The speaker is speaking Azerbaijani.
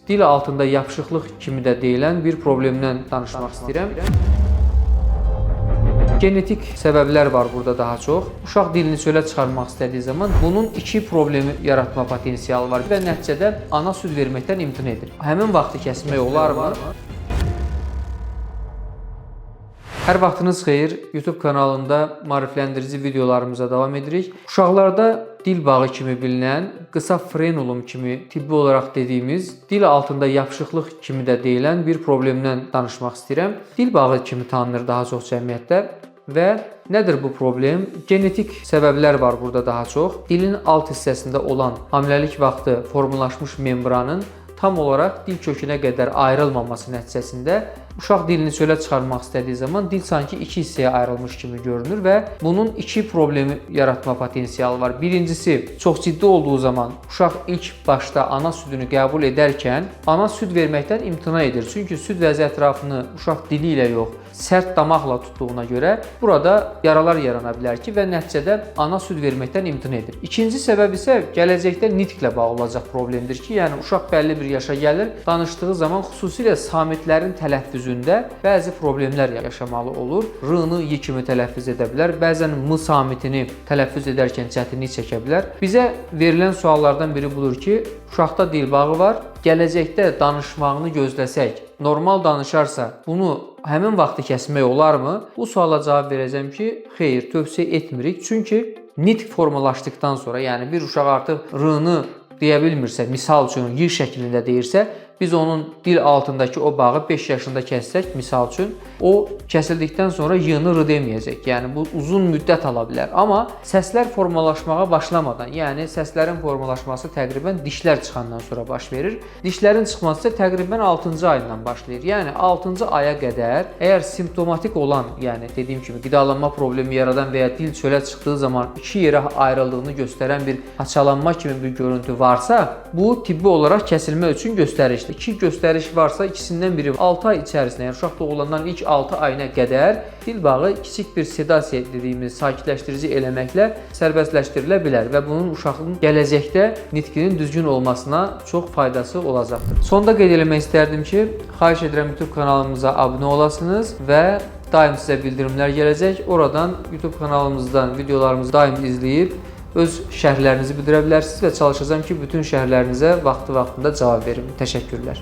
dil altında yapışıqlıq kimi də deyilən bir problemdən danışmaq istəyirəm. Genetik səbəblər var burada daha çox. Uşaq dilini çölə çıxarmaq istədiyi zaman bunun iki problemi yaratma potensialı var və nəticədə ana süd verməkdən imtina edir. Həmin vaxtı kəsmək olarmı? Hər vaxtınız xeyir. YouTube kanalında maarifləndirici videolarımıza davam edirik. Uşaqlarda dil bağı kimi bilinən, qısa frenulum kimi tibbi olaraq dediyimiz, dil altında yapışıqlıq kimi də deyilən bir problemdən danışmaq istəyirəm. Dil bağı kimi tanınır daha çox cəmiyyətdə. Və nədir bu problem? Genetik səbəblər var burada daha çox. Dilin alt hissəsində olan hamiləlik vaxtı formalaşmış membranın tam olaraq dil kökünə qədər ayrılmaması nəticəsində uşaq dilini çölə çıxarmaq istədiyi zaman dil sanki iki hissəyə ayrılmış kimi görünür və bunun iki problemi yaratma potensialı var. Birincisi, çox ciddi olduğu zaman uşaq ilk başda ana südünü qəbul edərkən ana süd verməkdən imtina edir. Çünki süd vəzi ətrafını uşaq dili ilə yox, sərt damaqla tutduğuna görə burada yaralar yarana bilər ki və nəticədə ana süd verməkdən imtina edir. İkinci səbəb isə gələcəkdə nitqlə bağlı olacaq problemdir ki, yəni uşaq bəlli bir yaşa gəlir, danışdığı zaman xüsusilə samitlərin tələffüzündə bəzi problemlər yaşamalı olur. R-nı y kimi tələffüz edə bilər, bəzən m samitini tələffüz edərkən çətinlik çəkə bilər. Bizə verilən suallardan biri budur ki, uşaqda dil bağı var, gələcəkdə danışmağını gözləsək, normal danışarsa bunu həmin vaxtı kəsmək olarmı? Bu suala cavab verəcəm ki, xeyr, tövsiyə etmirik. Çünki nitq formalaşdıqdan sonra, yəni bir uşaq artıq r-nı deyə bilmirsə, misal üçün y şəklində deyirsə, biz onun dil altındakı o bağı 5 yaşında kəssək, misal üçün, o kəsildikdən sonra y-nı r deməyəcək. Yəni bu uzun müddət ala bilər. Amma səslər formalaşmağa başlamadan, yəni səslərin formalaşması təqribən dişlər çıxandan sonra baş verir. Dişlərin çıxması isə təqribən 6-cı ayından başlayır. Yəni 6-cı aya qədər əgər simptomatik olan, yəni dediyim kimi qidalanma problemi yaradan və ya dil çölə çıxdığı zaman iki yerə ayrıldığını göstərən bir haçalanma kimi bir görüntü varsa, bu tibbi olaraq kəsilmə üçün göstəricidir. İki göstəriş varsa, ikisindən biri 6 ay içərisində, yəni uşaq doğulandan ilk 6 ayına qədər dil bağı kiçik bir sedasiya dediyimiz sakitləşdirici eləməklə sərbəstləşdirilə bilər və bunun uşağın gələcəkdə nitqinin düzgün olmasına çox faydası olacaqdır. Sonda qeyd etmək istərdim ki, xahiş edirəm YouTube kanalımıza abunə olasınız və daim sizə bildirimlər gələcək. Oradan YouTube kanalımızdan videolarımızı daim izləyib öz şərhlərinizi bildirə bilərsiniz və çalışacağam ki, bütün şərhlərinizə vaxtı-vaxtında cavab verim. Təşəkkürlər.